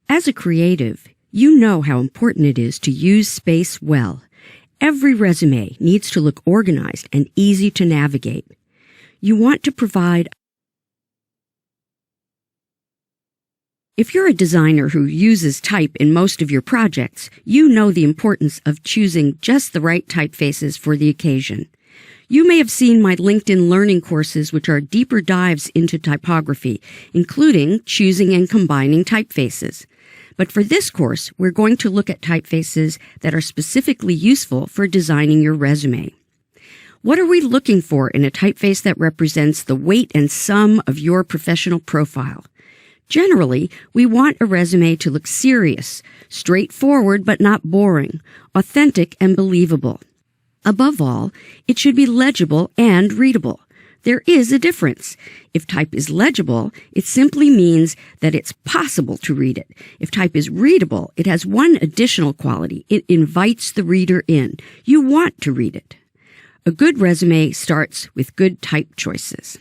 As a creative, you know how important it is to use space well. Every resume needs to look organized and easy to navigate. You want to provide. If you're a designer who uses type in most of your projects, you know the importance of choosing just the right typefaces for the occasion. You may have seen my LinkedIn Learning courses, which are deeper dives into typography, including choosing and combining typefaces. But for this course, we're going to look at typefaces that are specifically useful for designing your resume. What are we looking for in a typeface that represents the weight and sum of your professional profile? Generally, we want a resume to look serious, straightforward but not boring, authentic and believable. Above all, it should be legible and readable. There is a difference. If type is legible, it simply means that it's possible to read it. If type is readable, it has one additional quality. It invites the reader in. You want to read it. A good resume starts with good type choices.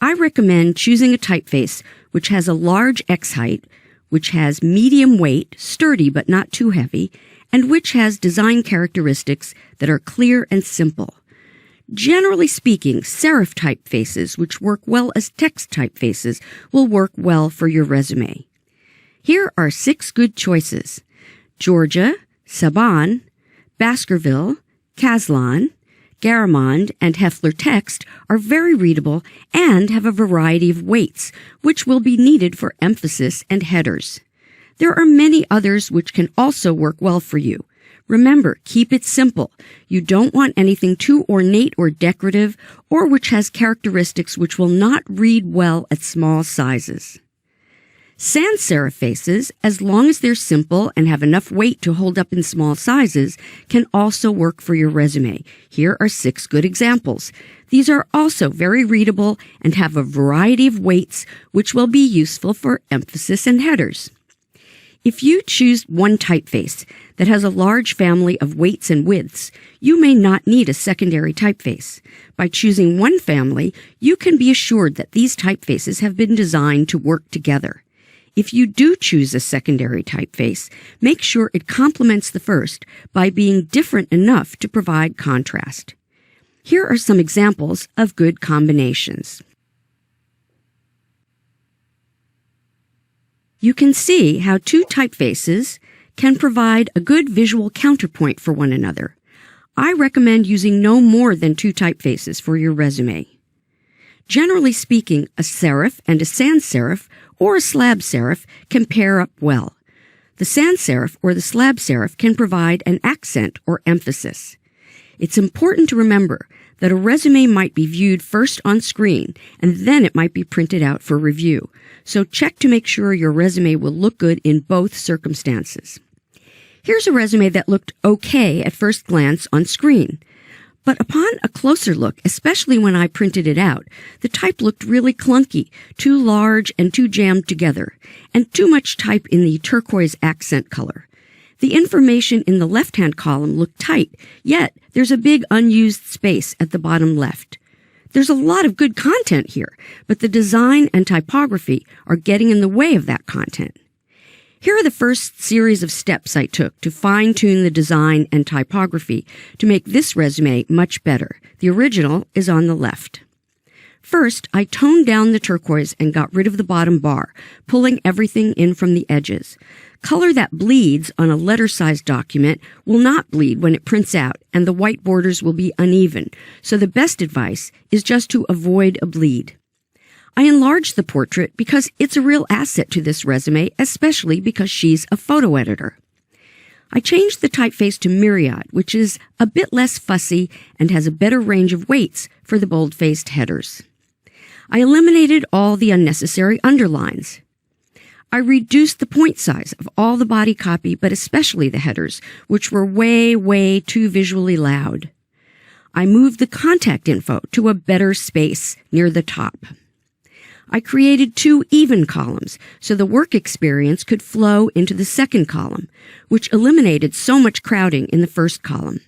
I recommend choosing a typeface which has a large X height, which has medium weight, sturdy but not too heavy, and which has design characteristics that are clear and simple. Generally speaking, serif typefaces, which work well as text typefaces, will work well for your resume. Here are 6 good choices: Georgia, Saban, Baskerville, Caslon, Garamond, and Heffler Text are very readable and have a variety of weights, which will be needed for emphasis and headers. There are many others which can also work well for you. Remember, keep it simple. You don't want anything too ornate or decorative, or which has characteristics which will not read well at small sizes. Sans serif faces, as long as they're simple and have enough weight to hold up in small sizes, can also work for your resume. Here are 6 good examples. These are also very readable and have a variety of weights, which will be useful for emphasis and headers. If you choose one typeface that has a large family of weights and widths, you may not need a secondary typeface. By choosing one family, you can be assured that these typefaces have been designed to work together. If you do choose a secondary typeface, make sure it complements the first by being different enough to provide contrast. Here are some examples of good combinations. You can see how 2 typefaces can provide a good visual counterpoint for one another. I recommend using no more than 2 typefaces for your resume. Generally speaking, a serif and a sans serif or a slab serif can pair up well. The sans serif or the slab serif can provide an accent or emphasis. It's important to remember that a resume might be viewed first on screen and then it might be printed out for review. So check to make sure your resume will look good in both circumstances. Here's a resume that looked okay at first glance on screen. But upon a closer look, especially when I printed it out, the type looked really clunky, too large and too jammed together, and too much type in the turquoise accent color. The information in the left-hand column looked tight, yet there's a big unused space at the bottom left. There's a lot of good content here, but the design and typography are getting in the way of that content. Here are the first series of steps I took to fine-tune the design and typography to make this resume much better. The original is on the left. First, I toned down the turquoise and got rid of the bottom bar, pulling everything in from the edges. Color that bleeds on a letter-sized document will not bleed when it prints out, and the white borders will be uneven, so the best advice is just to avoid a bleed. I enlarged the portrait because it's a real asset to this resume, especially because she's a photo editor. I changed the typeface to Myriad, which is a bit less fussy and has a better range of weights for the bold-faced headers. I eliminated all the unnecessary underlines. I reduced the point size of all the body copy, but especially the headers, which were way too visually loud. I moved the contact info to a better space near the top. I created 2 even columns so the work experience could flow into the second column, which eliminated so much crowding in the first column.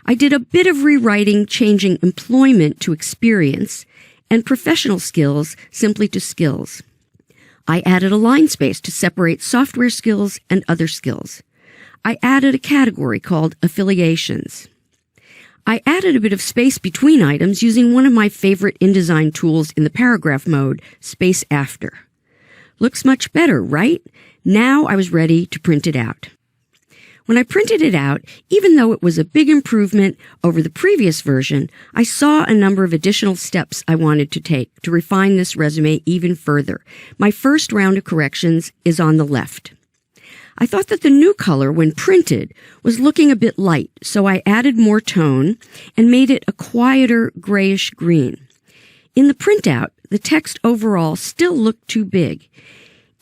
I did a bit of rewriting, changing employment to experience and professional skills simply to skills. I added a line space to separate software skills and other skills. I added a category called affiliations. I added a bit of space between items using one of my favorite InDesign tools in the paragraph mode, Space After. Looks much better, right? Now I was ready to print it out. When I printed it out, even though it was a big improvement over the previous version, I saw a number of additional steps I wanted to take to refine this resume even further. My first round of corrections is on the left. I thought that the new color, when printed, was looking a bit light, so I added more tone and made it a quieter grayish green. In the printout, the text overall still looked too big.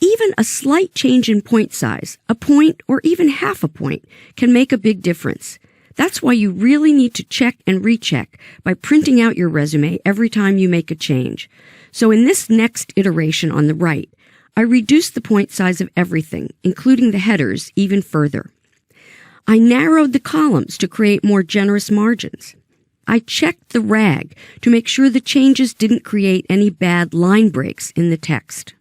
Even a slight change in point size, a point or even half a point, can make a big difference. That's why you really need to check and recheck by printing out your resume every time you make a change. So in this next iteration on the right, I reduced the point size of everything, including the headers, even further. I narrowed the columns to create more generous margins. I checked the rag to make sure the changes didn't create any bad line breaks in the text.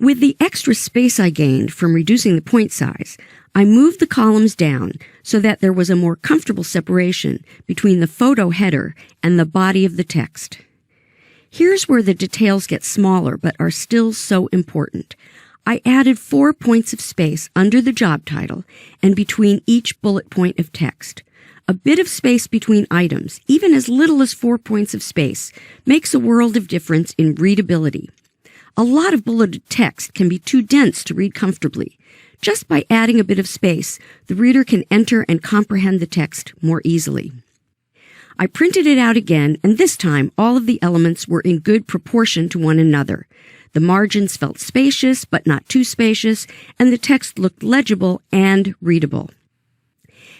With the extra space I gained from reducing the point size, I moved the columns down so that there was a more comfortable separation between the photo header and the body of the text. Here's where the details get smaller but are still so important. I added 4 points of space under the job title and between each bullet point of text. A bit of space between items, even as little as 4 points of space, makes a world of difference in readability. A lot of bulleted text can be too dense to read comfortably. Just by adding a bit of space, the reader can enter and comprehend the text more easily. I printed it out again, and this time all of the elements were in good proportion to one another. The margins felt spacious, but not too spacious, and the text looked legible and readable.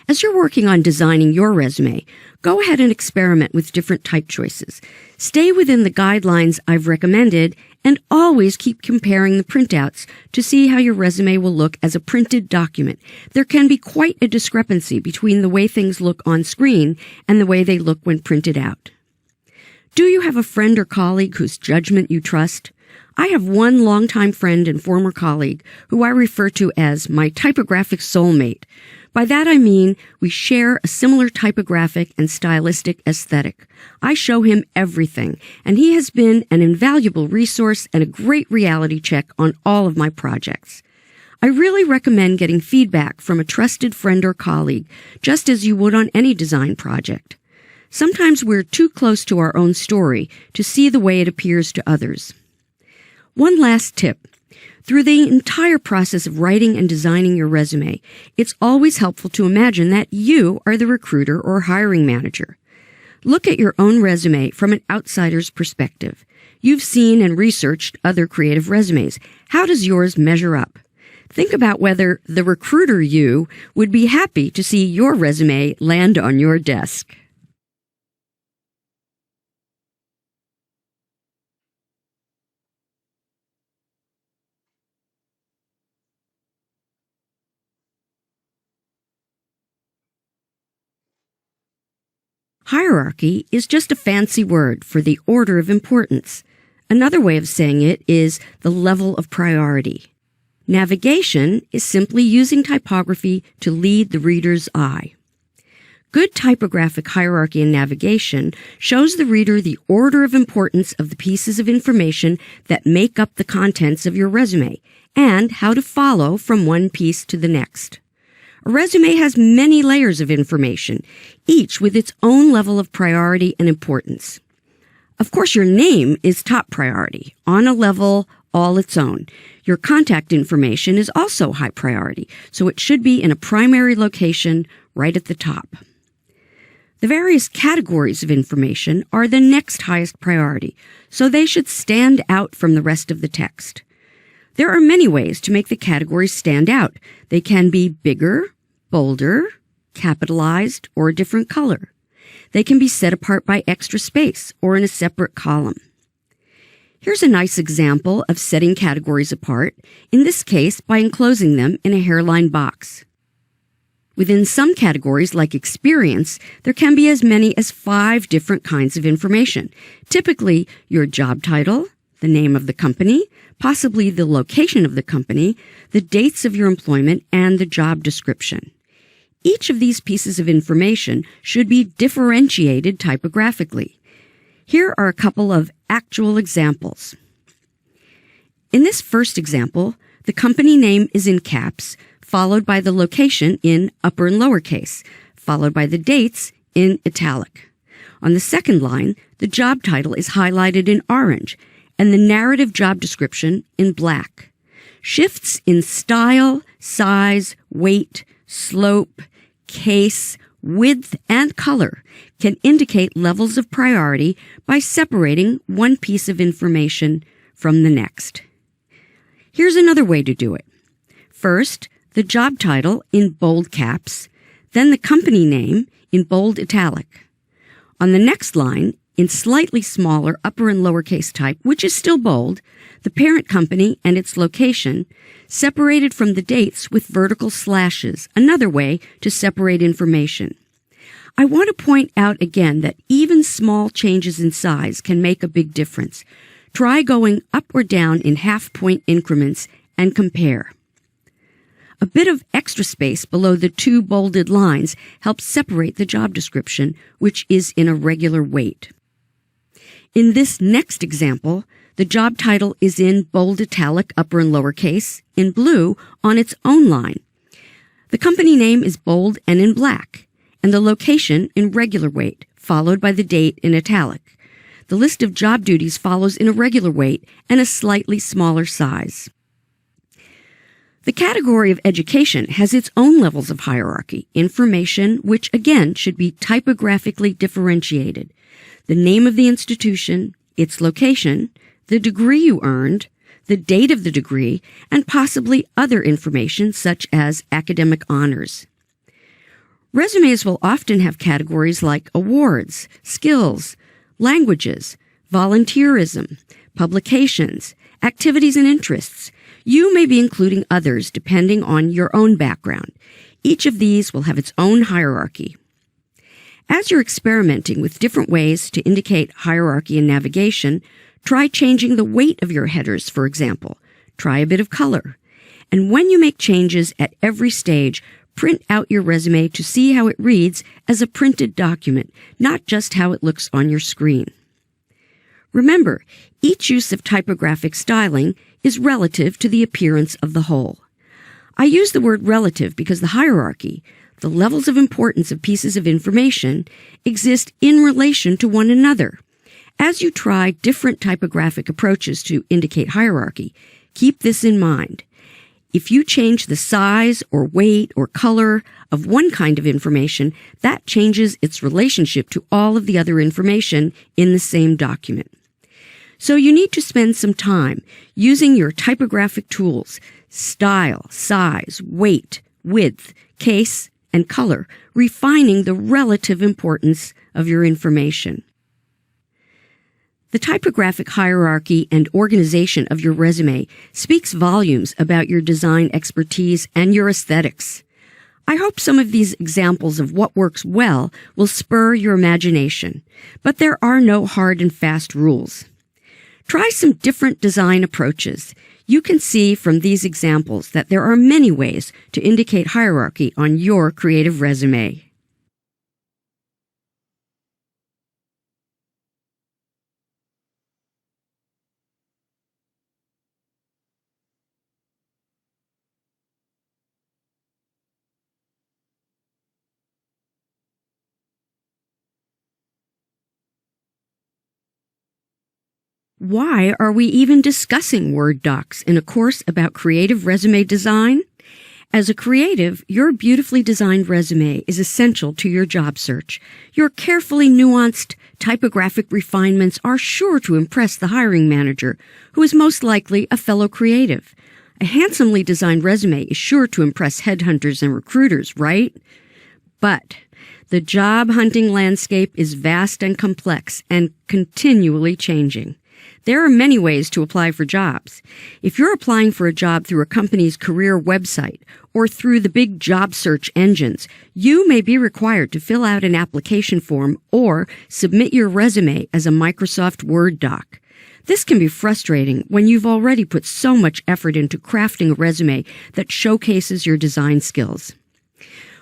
As you're working on designing your resume, go ahead and experiment with different type choices. Stay within the guidelines I've recommended, and always keep comparing the printouts to see how your resume will look as a printed document. There can be quite a discrepancy between the way things look on screen and the way they look when printed out. Do you have a friend or colleague whose judgment you trust? I have one longtime friend and former colleague who I refer to as my typographic soulmate. By that I mean we share a similar typographic and stylistic aesthetic. I show him everything, and he has been an invaluable resource and a great reality check on all of my projects. I really recommend getting feedback from a trusted friend or colleague, just as you would on any design project. Sometimes we're too close to our own story to see the way it appears to others. One last tip. Through the entire process of writing and designing your resume, it's always helpful to imagine that you are the recruiter or hiring manager. Look at your own resume from an outsider's perspective. You've seen and researched other creative resumes. How does yours measure up? Think about whether the recruiter you would be happy to see your resume land on your desk. Hierarchy is just a fancy word for the order of importance. Another way of saying it is the level of priority. Navigation is simply using typography to lead the reader's eye. Good typographic hierarchy in navigation shows the reader the order of importance of the pieces of information that make up the contents of your resume and how to follow from one piece to the next. A resume has many layers of information, each with its own level of priority and importance. Of course, your name is top priority, on a level all its own. Your contact information is also high priority, so it should be in a primary location right at the top. The various categories of information are the next highest priority, so they should stand out from the rest of the text. There are many ways to make the categories stand out. They can be bigger, bolder, capitalized, or a different color. They can be set apart by extra space or in a separate column. Here's a nice example of setting categories apart, in this case by enclosing them in a hairline box. Within some categories, like experience, there can be as many as 5 different kinds of information. Typically, your job title, the name of the company, possibly the location of the company, the dates of your employment, and the job description. Each of these pieces of information should be differentiated typographically. Here are a couple of actual examples. In this first example, the company name is in caps, followed by the location in upper and lowercase, followed by the dates in italic. On the second line, the job title is highlighted in orange, and the narrative job description in black. Shifts in style, size, weight, slope, case, width, and color can indicate levels of priority by separating one piece of information from the next. Here's another way to do it. First, the job title in bold caps, then the company name in bold italic. On the next line, in slightly smaller upper and lowercase type, which is still bold, the parent company and its location, separated from the dates with vertical slashes, another way to separate information. I want to point out again that even small changes in size can make a big difference. Try going up or down in half-point increments and compare. A bit of extra space below the two bolded lines helps separate the job description, which is in a regular weight. In this next example, the job title is in bold italic upper and lowercase, in blue, on its own line. The company name is bold and in black, and the location in regular weight, followed by the date in italic. The list of job duties follows in a regular weight and a slightly smaller size. The category of education has its own levels of hierarchy, information which again should be typographically differentiated. The name of the institution, its location, the degree you earned, the date of the degree, and possibly other information such as academic honors. Resumes will often have categories like awards, skills, languages, volunteerism, publications, activities and interests. You may be including others depending on your own background. Each of these will have its own hierarchy. As you're experimenting with different ways to indicate hierarchy in navigation, try changing the weight of your headers, for example. Try a bit of color. And when you make changes at every stage, print out your resume to see how it reads as a printed document, not just how it looks on your screen. Remember, each use of typographic styling is relative to the appearance of the whole. I use the word relative because the hierarchy, the levels of importance of pieces of information, exist in relation to one another. As you try different typographic approaches to indicate hierarchy, keep this in mind. If you change the size or weight or color of one kind of information, that changes its relationship to all of the other information in the same document. So you need to spend some time using your typographic tools, style, size, weight, width, case, and color, refining the relative importance of your information. The typographic hierarchy and organization of your resume speaks volumes about your design expertise and your aesthetics. I hope some of these examples of what works well will spur your imagination, but there are no hard and fast rules. Try some different design approaches. You can see from these examples that there are many ways to indicate hierarchy on your creative resume. Why are we even discussing Word docs in a course about creative resume design? As a creative, your beautifully designed resume is essential to your job search. Your carefully nuanced typographic refinements are sure to impress the hiring manager, who is most likely a fellow creative. A handsomely designed resume is sure to impress headhunters and recruiters, right? But the job hunting landscape is vast and complex and continually changing. There are many ways to apply for jobs. If you're applying for a job through a company's career website or through the big job search engines, you may be required to fill out an application form or submit your resume as a Microsoft Word doc. This can be frustrating when you've already put so much effort into crafting a resume that showcases your design skills.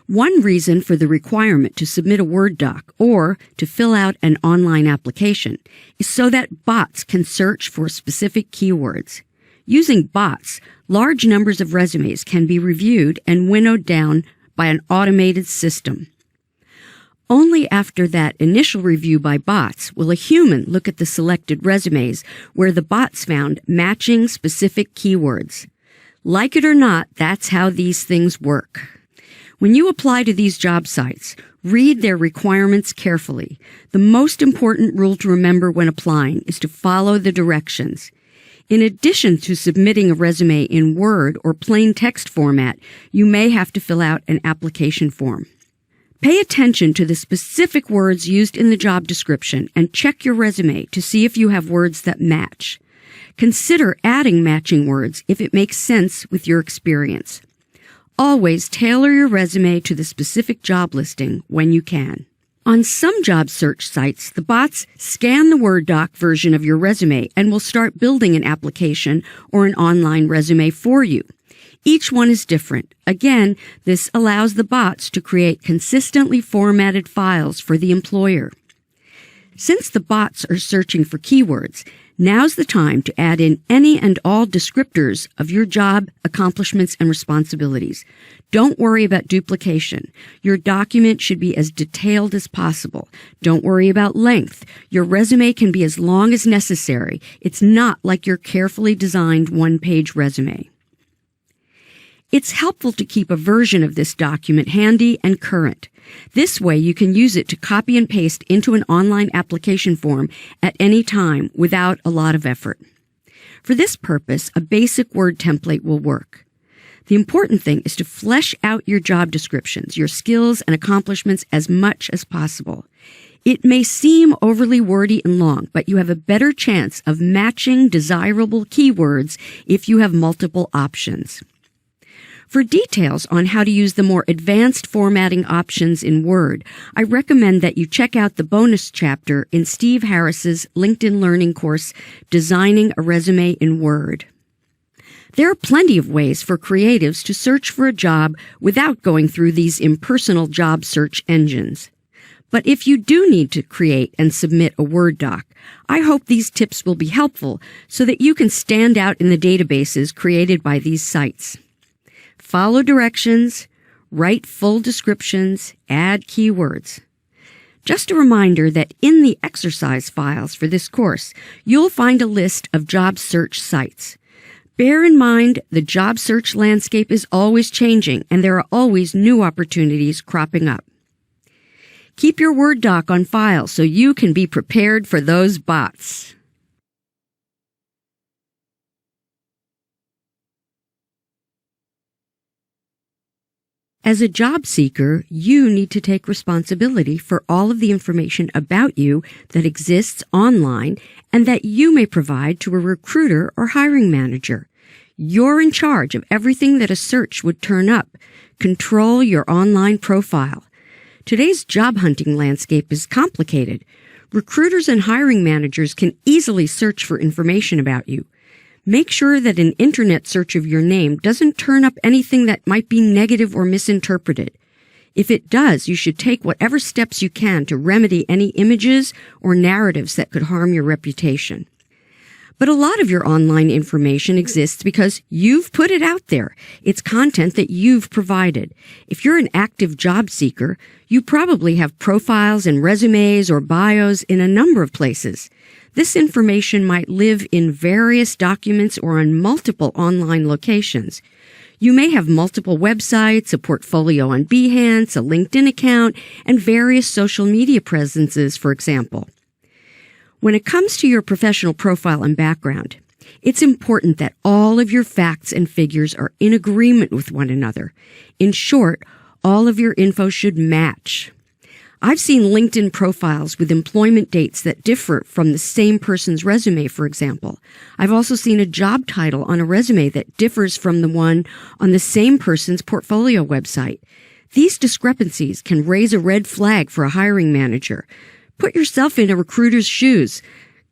One reason for the requirement to submit a Word doc or to fill out an online application is so that bots can search for specific keywords. Using bots, large numbers of resumes can be reviewed and winnowed down by an automated system. Only after that initial review by bots will a human look at the selected resumes where the bots found matching specific keywords. Like it or not, that's how these things work. When you apply to these job sites, read their requirements carefully. The most important rule to remember when applying is to follow the directions. In addition to submitting a resume in Word or plain text format, you may have to fill out an application form. Pay attention to the specific words used in the job description and check your resume to see if you have words that match. Consider adding matching words if it makes sense with your experience. Always tailor your resume to the specific job listing when you can. On some job search sites, the bots scan the Word doc version of your resume and will start building an application or an online resume for you. Each one is different. Again, this allows the bots to create consistently formatted files for the employer. Since the bots are searching for keywords, now's the time to add in any and all descriptors of your job, accomplishments, and responsibilities. Don't worry about duplication. Your document should be as detailed as possible. Don't worry about length. Your resume can be as long as necessary. It's not like your carefully designed one-page resume. It's helpful to keep a version of this document handy and current. This way you can use it to copy and paste into an online application form at any time without a lot of effort. For this purpose, a basic Word template will work. The important thing is to flesh out your job descriptions, your skills and accomplishments as much as possible. It may seem overly wordy and long, but you have a better chance of matching desirable keywords if you have multiple options. For details on how to use the more advanced formatting options in Word, I recommend that you check out the bonus chapter in Steve Harris's LinkedIn Learning course, Designing a Resume in Word. There are plenty of ways for creatives to search for a job without going through these impersonal job search engines. But if you do need to create and submit a Word doc, I hope these tips will be helpful so that you can stand out in the databases created by these sites. Follow directions, write full descriptions, add keywords. Just a reminder that in the exercise files for this course, you'll find a list of job search sites. Bear in mind the job search landscape is always changing and there are always new opportunities cropping up. Keep your Word doc on file so you can be prepared for those bots. As a job seeker, you need to take responsibility for all of the information about you that exists online and that you may provide to a recruiter or hiring manager. You're in charge of everything that a search would turn up. Control your online profile. Today's job hunting landscape is complicated. Recruiters and hiring managers can easily search for information about you. Make sure that an internet search of your name doesn't turn up anything that might be negative or misinterpreted. If it does, you should take whatever steps you can to remedy any images or narratives that could harm your reputation. But a lot of your online information exists because you've put it out there. It's content that you've provided. If you're an active job seeker, you probably have profiles and resumes or bios in a number of places. This information might live in various documents or on multiple online locations. You may have multiple websites, a portfolio on Behance, a LinkedIn account, and various social media presences, for example. When it comes to your professional profile and background, it's important that all of your facts and figures are in agreement with one another. In short, all of your info should match. I've seen LinkedIn profiles with employment dates that differ from the same person's resume, for example. I've also seen a job title on a resume that differs from the one on the same person's portfolio website. These discrepancies can raise a red flag for a hiring manager. Put yourself in a recruiter's shoes.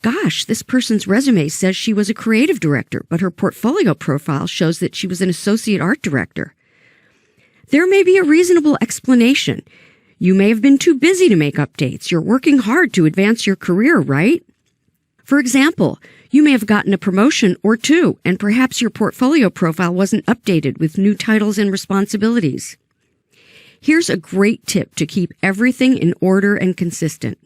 Gosh, this person's resume says she was a creative director, but her portfolio profile shows that she was an associate art director. There may be a reasonable explanation. You may have been too busy to make updates. You're working hard to advance your career, right? For example, you may have gotten a promotion or two, and perhaps your portfolio profile wasn't updated with new titles and responsibilities. Here's a great tip to keep everything in order and consistent.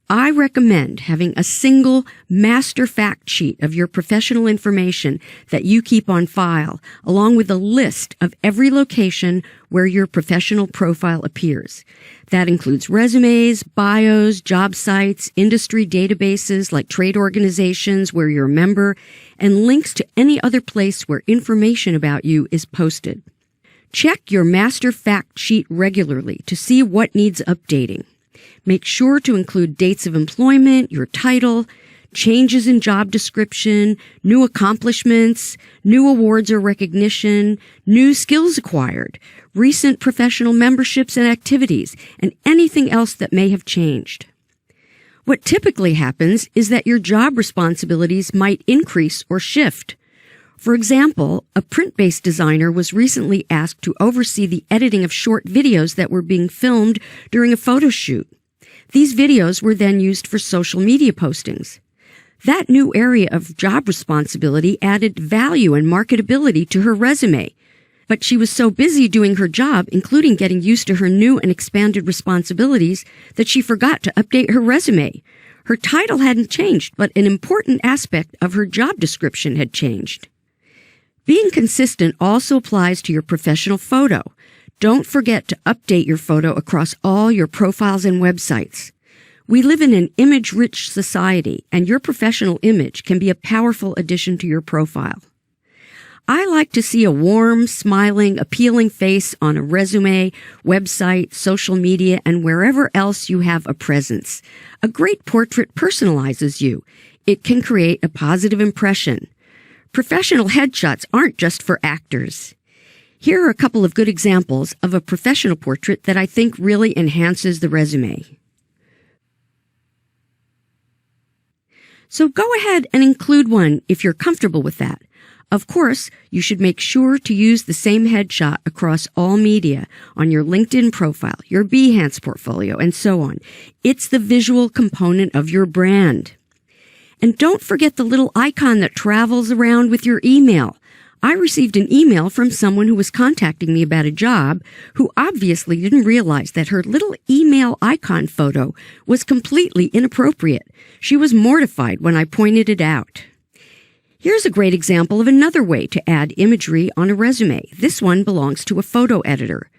I recommend having a single master fact sheet of your professional information that you keep on file, along with a list of every location where your professional profile appears. That includes resumes, bios, job sites, industry databases like trade organizations where you're a member, and links to any other place where information about you is posted. Check your master fact sheet regularly to see what needs updating. Make sure to include dates of employment, your title, changes in job description, new accomplishments, new awards or recognition, new skills acquired, recent professional memberships and activities, and anything else that may have changed. What typically happens is that your job responsibilities might increase or shift. For example, a print-based designer was recently asked to oversee the editing of short videos that were being filmed during a photo shoot. These videos were then used for social media postings. That new area of job responsibility added value and marketability to her resume. But she was so busy doing her job, including getting used to her new and expanded responsibilities, that she forgot to update her resume. Her title hadn't changed, but an important aspect of her job description had changed. Being consistent also applies to your professional photo. Don't forget to update your photo across all your profiles and websites. We live in an image-rich society, and your professional image can be a powerful addition to your profile. I like to see a warm, smiling, appealing face on a resume, website, social media, and wherever else you have a presence. A great portrait personalizes you. It can create a positive impression. Professional headshots aren't just for actors. Here are a couple of good examples of a professional portrait that I think really enhances the resume. So go ahead and include one if you're comfortable with that. Of course, you should make sure to use the same headshot across all media on your LinkedIn profile, your Behance portfolio, and so on. It's the visual component of your brand. And don't forget the little icon that travels around with your email. I received an email from someone who was contacting me about a job who obviously didn't realize that her little email icon photo was completely inappropriate. She was mortified when I pointed it out. Here's a great example of another way to add imagery on a resume. This one belongs to a photo editor.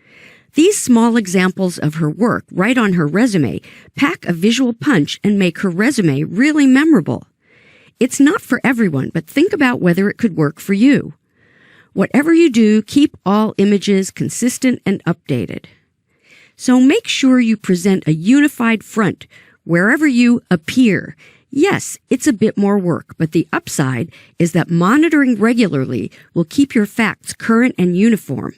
These small examples of her work right on her resume pack a visual punch and make her resume really memorable. It's not for everyone, but think about whether it could work for you. Whatever you do, keep all images consistent and updated. So make sure you present a unified front wherever you appear. Yes, it's a bit more work, but the upside is that monitoring regularly will keep your facts current and uniform.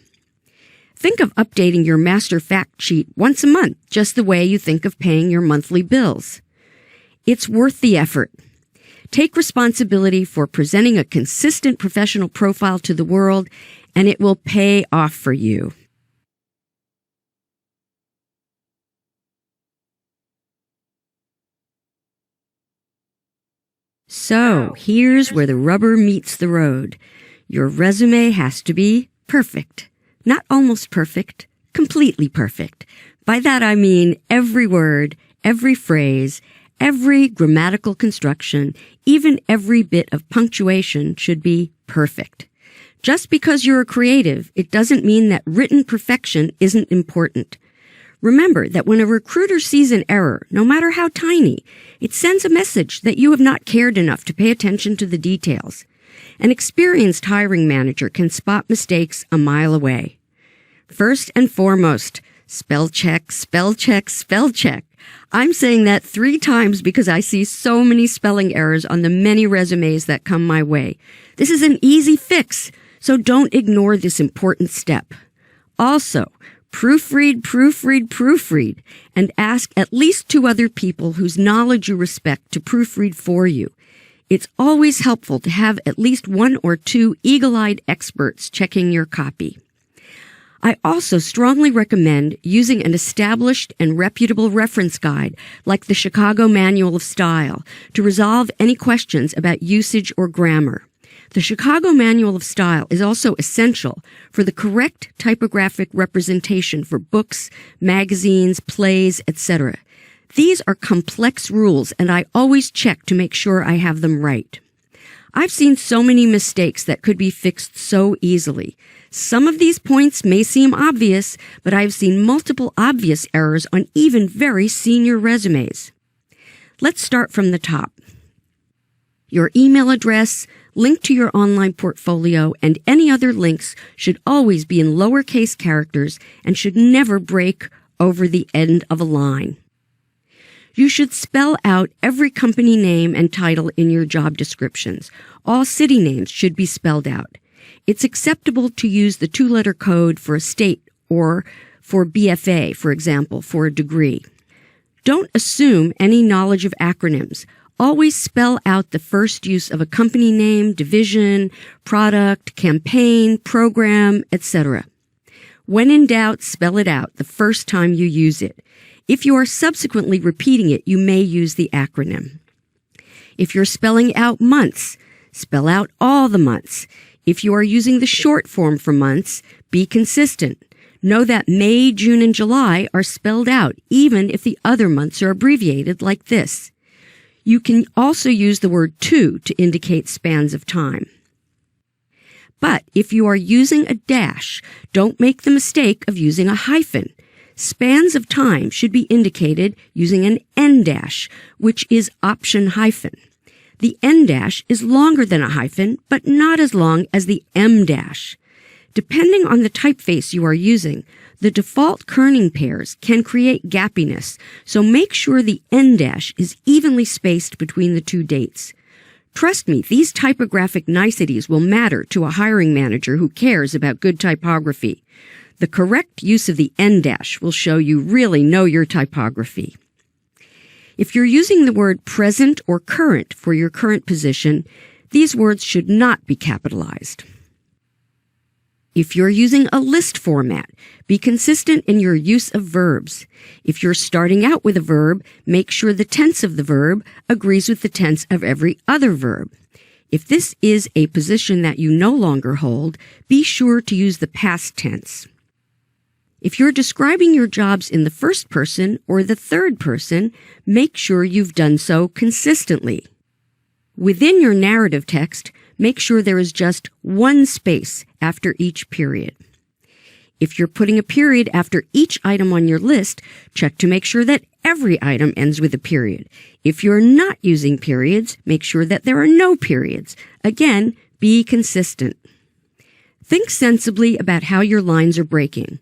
Think of updating your master fact sheet once a month, just the way you think of paying your monthly bills. It's worth the effort. Take responsibility for presenting a consistent professional profile to the world, and it will pay off for you. So, here's where the rubber meets the road. Your resume has to be perfect. Not almost perfect, completely perfect. By that I mean every word, every phrase, every grammatical construction, even every bit of punctuation should be perfect. Just because you're a creative, it doesn't mean that written perfection isn't important. Remember that when a recruiter sees an error, no matter how tiny, it sends a message that you have not cared enough to pay attention to the details. An experienced hiring manager can spot mistakes a mile away. First and foremost, spell check, spell check, spell check. I'm saying that 3 times because I see so many spelling errors on the many resumes that come my way. This is an easy fix, so don't ignore this important step. Also, Proofread, proofread, proofread, and ask at least 2 other people whose knowledge you respect to proofread for you. It's always helpful to have at least 1 or 2 eagle-eyed experts checking your copy. I also strongly recommend using an established and reputable reference guide like the Chicago Manual of Style to resolve any questions about usage or grammar. The Chicago Manual of Style is also essential for the correct typographic representation for books, magazines, plays, etc. These are complex rules, and I always check to make sure I have them right. I've seen so many mistakes that could be fixed so easily. Some of these points may seem obvious, but I've seen multiple obvious errors on even very senior resumes. Let's start from the top. Your email address, link to your online portfolio, and any other links should always be in lowercase characters and should never break over the end of a line. You should spell out every company name and title in your job descriptions. All city names should be spelled out. It's acceptable to use the 2-letter code for a state or for BFA, for example, for a degree. Don't assume any knowledge of acronyms. Always spell out the first use of a company name, division, product, campaign, program, etc. When in doubt, spell it out the first time you use it. If you are subsequently repeating it, you may use the acronym. If you're spelling out months, spell out all the months. If you are using the short form for months, be consistent. Know that May, June, and July are spelled out, even if the other months are abbreviated like this. You can also use the word to indicate spans of time. But if you are using a dash, don't make the mistake of using a hyphen. Spans of time should be indicated using an N dash, which is option hyphen. The N dash is longer than a hyphen, but not as long as the M dash. Depending on the typeface you are using, the default kerning pairs can create gappiness, so make sure the N dash is evenly spaced between the 2 dates. Trust me, these typographic niceties will matter to a hiring manager who cares about good typography. The correct use of the N dash will show you really know your typography. If you're using the word present or current for your current position, these words should not be capitalized. If you're using a list format, be consistent in your use of verbs. If you're starting out with a verb, make sure the tense of the verb agrees with the tense of every other verb. If this is a position that you no longer hold, be sure to use the past tense. If you're describing your jobs in the first person or the third person, make sure you've done so consistently. Within your narrative text, make sure there is just 1 space after each period. If you're putting a period after each item on your list, check to make sure that every item ends with a period. If you're not using periods, make sure that there are no periods. Again, be consistent. Think sensibly about how your lines are breaking.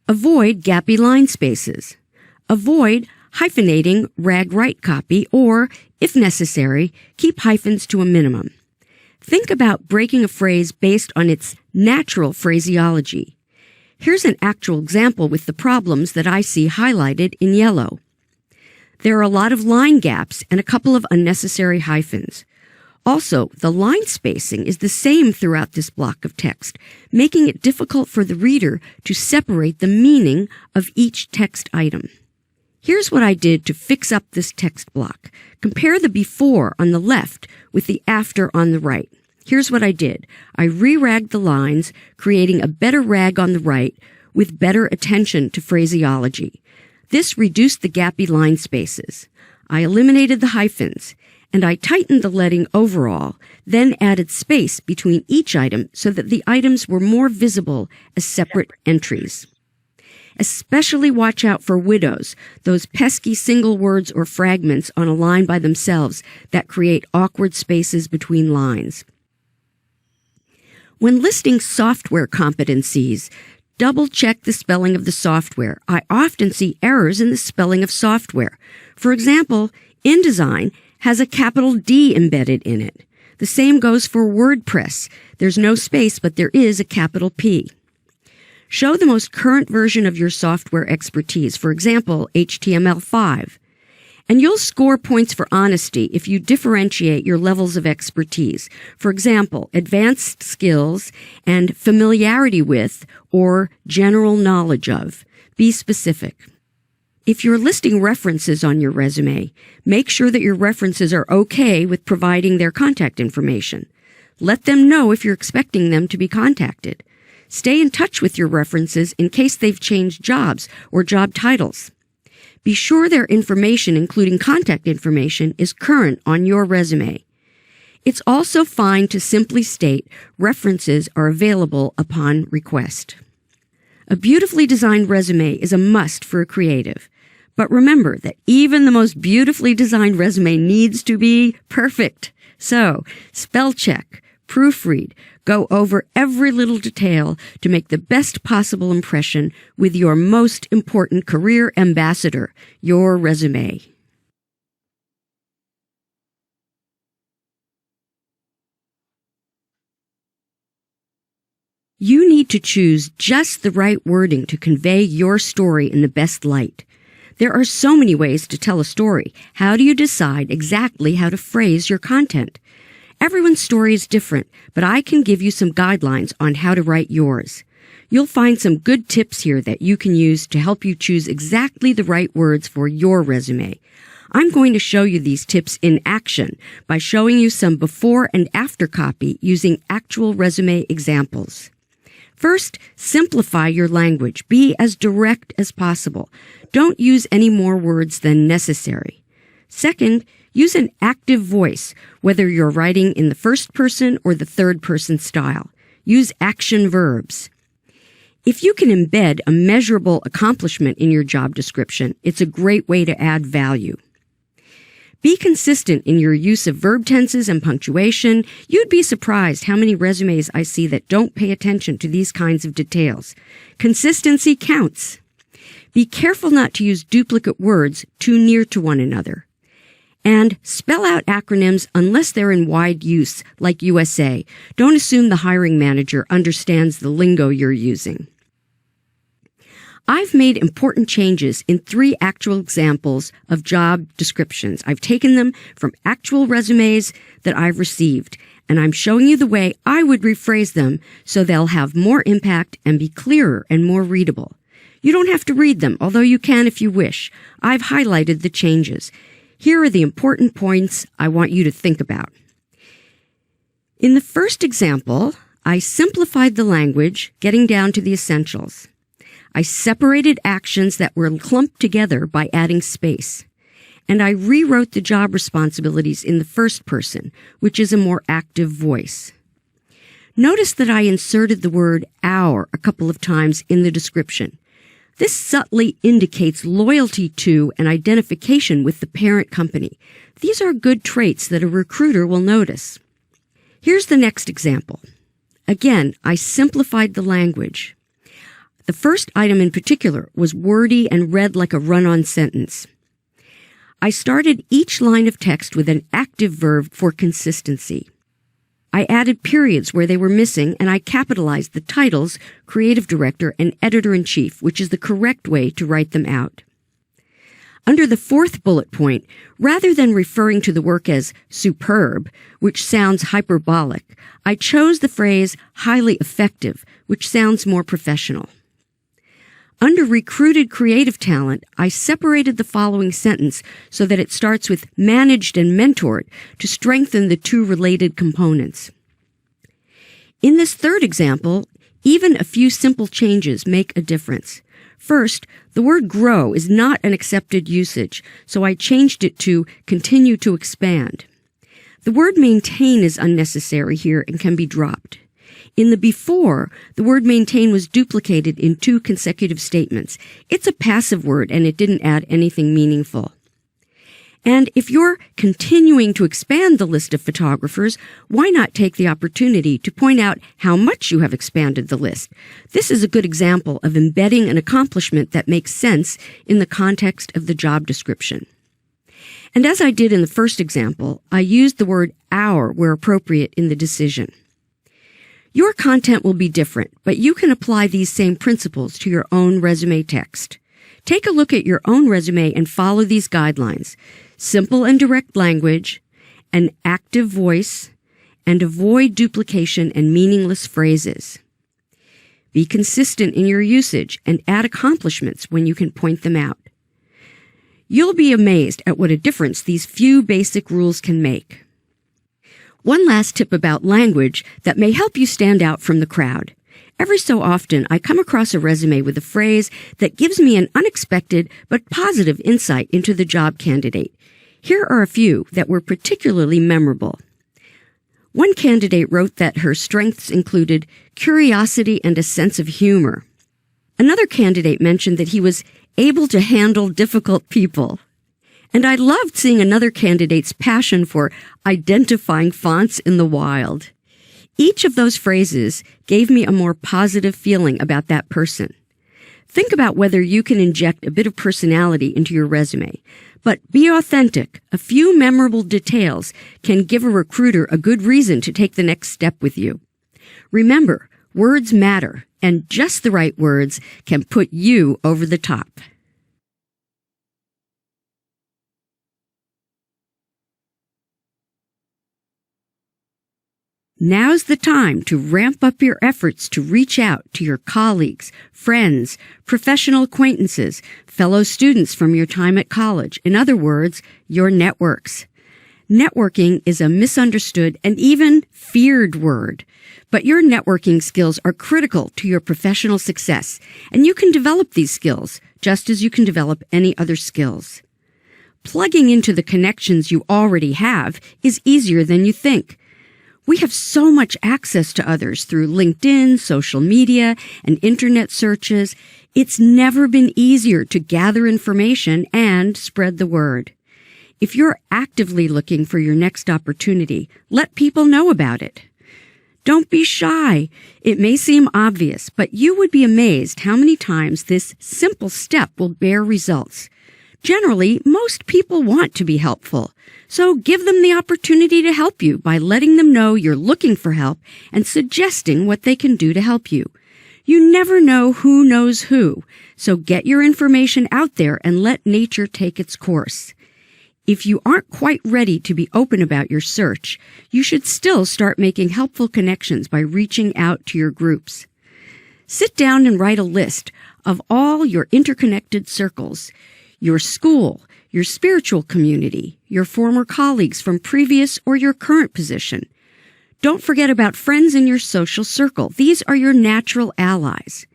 Avoid gappy line spaces. Avoid hyphenating rag-right copy or, if necessary, keep hyphens to a minimum. Think about breaking a phrase based on its natural phraseology. Here's an actual example with the problems that I see highlighted in yellow. There are a lot of line gaps and a couple of unnecessary hyphens. Also, the line spacing is the same throughout this block of text, making it difficult for the reader to separate the meaning of each text item. Here's what I did to fix up this text block. Compare the before on the left with the after on the right. Here's what I did. I re-ragged the lines, creating a better rag on the right with better attention to phraseology. This reduced the gappy line spaces. I eliminated the hyphens, and I tightened the leading overall, then added space between each item so that the items were more visible as separate entries. Especially watch out for widows, those pesky single words or fragments on a line by themselves that create awkward spaces between lines. When listing software competencies, double-check the spelling of the software. I often see errors in the spelling of software. For example, InDesign has a capital D embedded in it. The same goes for WordPress. There's no space, but there is a capital P. Show the most current version of your software expertise, for example, HTML5. And you'll score points for honesty if you differentiate your levels of expertise. For example, advanced skills and familiarity with or general knowledge of. Be specific. If you're listing references on your resume, make sure that your references are okay with providing their contact information. Let them know if you're expecting them to be contacted. Stay in touch with your references in case they've changed jobs or job titles. Be sure their information, including contact information, is current on your resume. It's also fine to simply state references are available upon request. A beautifully designed resume is a must for a creative. But remember that even the most beautifully designed resume needs to be perfect. So, spell check, proofread, go over every little detail to make the best possible impression with your most important career ambassador, your resume. You need to choose just the right wording to convey your story in the best light. There are so many ways to tell a story. How do you decide exactly how to phrase your content? Everyone's story is different, but I can give you some guidelines on how to write yours. You'll find some good tips here that you can use to help you choose exactly the right words for your resume. I'm going to show you these tips in action by showing you some before and after copy using actual resume examples. First, simplify your language. Be as direct as possible. Don't use any more words than necessary. Second, use an active voice, whether you're writing in the first person or the third person style. Use action verbs. If you can embed a measurable accomplishment in your job description, it's a great way to add value. Be consistent in your use of verb tenses and punctuation. You'd be surprised how many resumes I see that don't pay attention to these kinds of details. Consistency counts. Be careful not to use duplicate words too near to one another. And spell out acronyms unless they're in wide use, like USA. Don't assume the hiring manager understands the lingo you're using. I've made important changes in 3 actual examples of job descriptions. I've taken them from actual resumes that I've received, and I'm showing you the way I would rephrase them so they'll have more impact and be clearer and more readable. You don't have to read them, although you can if you wish. I've highlighted the changes. Here are the important points I want you to think about. In the first example, I simplified the language, getting down to the essentials. I separated actions that were clumped together by adding space. And I rewrote the job responsibilities in the first person, which is a more active voice. Notice that I inserted the word our a couple of times in the description. This subtly indicates loyalty to and identification with the parent company. These are good traits that a recruiter will notice. Here's the next example. Again, I simplified the language. The first item in particular was wordy and read like a run-on sentence. I started each line of text with an active verb for consistency. I added periods where they were missing, and I capitalized the titles, creative director and editor-in-chief, which is the correct way to write them out. Under the fourth bullet point, rather than referring to the work as superb, which sounds hyperbolic, I chose the phrase highly effective, which sounds more professional. Under recruited creative talent, I separated the following sentence so that it starts with managed and mentored to strengthen the 2 related components. In this third example, even a few simple changes make a difference. First, the word grow is not an accepted usage, so I changed it to continue to expand. The word maintain is unnecessary here and can be dropped. In the before, the word maintain was duplicated in 2 consecutive statements. It's a passive word and it didn't add anything meaningful. And if you're continuing to expand the list of photographers, why not take the opportunity to point out how much you have expanded the list? This is a good example of embedding an accomplishment that makes sense in the context of the job description. And as I did in the first example, I used the word our where appropriate in the decision. Your content will be different, but you can apply these same principles to your own resume text. Take a look at your own resume and follow these guidelines. Simple and direct language, an active voice, and avoid duplication and meaningless phrases. Be consistent in your usage and add accomplishments when you can point them out. You'll be amazed at what a difference these few basic rules can make. One last tip about language that may help you stand out from the crowd. Every so often, I come across a resume with a phrase that gives me an unexpected but positive insight into the job candidate. Here are a few that were particularly memorable. One candidate wrote that her strengths included curiosity and a sense of humor. Another candidate mentioned that he was able to handle difficult people. And I loved seeing another candidate's passion for identifying fonts in the wild. Each of those phrases gave me a more positive feeling about that person. Think about whether you can inject a bit of personality into your resume. But be authentic. A few memorable details can give a recruiter a good reason to take the next step with you. Remember, words matter, and just the right words can put you over the top. Now's the time to ramp up your efforts to reach out to your colleagues, friends, professional acquaintances, fellow students from your time at college. In other words, your networks. Networking is a misunderstood and even feared word, but your networking skills are critical to your professional success, and you can develop these skills just as you can develop any other skills. Plugging into the connections you already have is easier than you think. We have so much access to others through LinkedIn, social media, and internet searches. It's never been easier to gather information and spread the word. If you're actively looking for your next opportunity, let people know about it. Don't be shy. It may seem obvious, but you would be amazed how many times this simple step will bear results. Generally, most people want to be helpful, so give them the opportunity to help you by letting them know you're looking for help and suggesting what they can do to help you. You never know who knows who, so get your information out there and let nature take its course. If you aren't quite ready to be open about your search, you should still start making helpful connections by reaching out to your groups. Sit down and write a list of all your interconnected circles, your school, your spiritual community, your former colleagues from previous or your current position. Don't forget about friends in your social circle. These are your natural allies.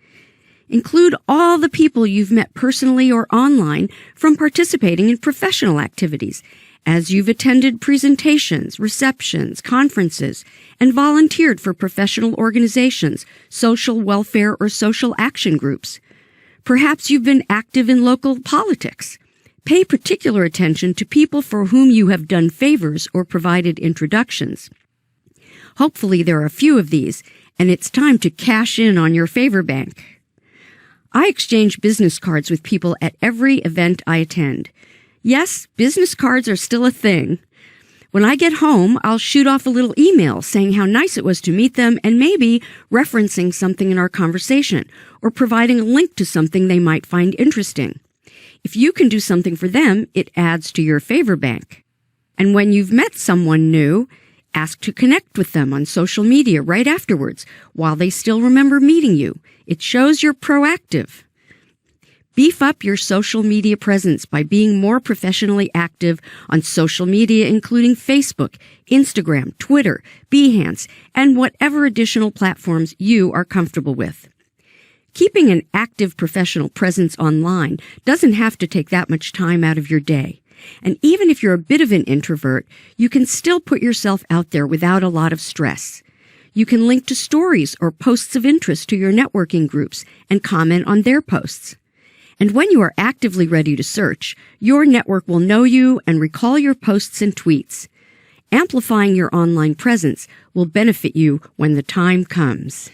Include all the people you've met personally or online from participating in professional activities, as you've attended presentations, receptions, conferences, and volunteered for professional organizations, social welfare, or social action groups. Perhaps you've been active in local politics. Pay particular attention to people for whom you have done favors or provided introductions. Hopefully there are a few of these, and it's time to cash in on your favor bank. I exchange business cards with people at every event I attend. Yes, business cards are still a thing. When I get home, I'll shoot off a little email saying how nice it was to meet them and maybe referencing something in our conversation or providing a link to something they might find interesting. If you can do something for them, it adds to your favor bank. And when you've met someone new, ask to connect with them on social media right afterwards while they still remember meeting you. It shows you're proactive. Beef up your social media presence by being more professionally active on social media, including Facebook, Instagram, Twitter, Behance, and whatever additional platforms you are comfortable with. Keeping an active professional presence online doesn't have to take that much time out of your day. And even if you're a bit of an introvert, you can still put yourself out there without a lot of stress. You can link to stories or posts of interest to your networking groups and comment on their posts. And when you are actively ready to search, your network will know you and recall your posts and tweets. Amplifying your online presence will benefit you when the time comes.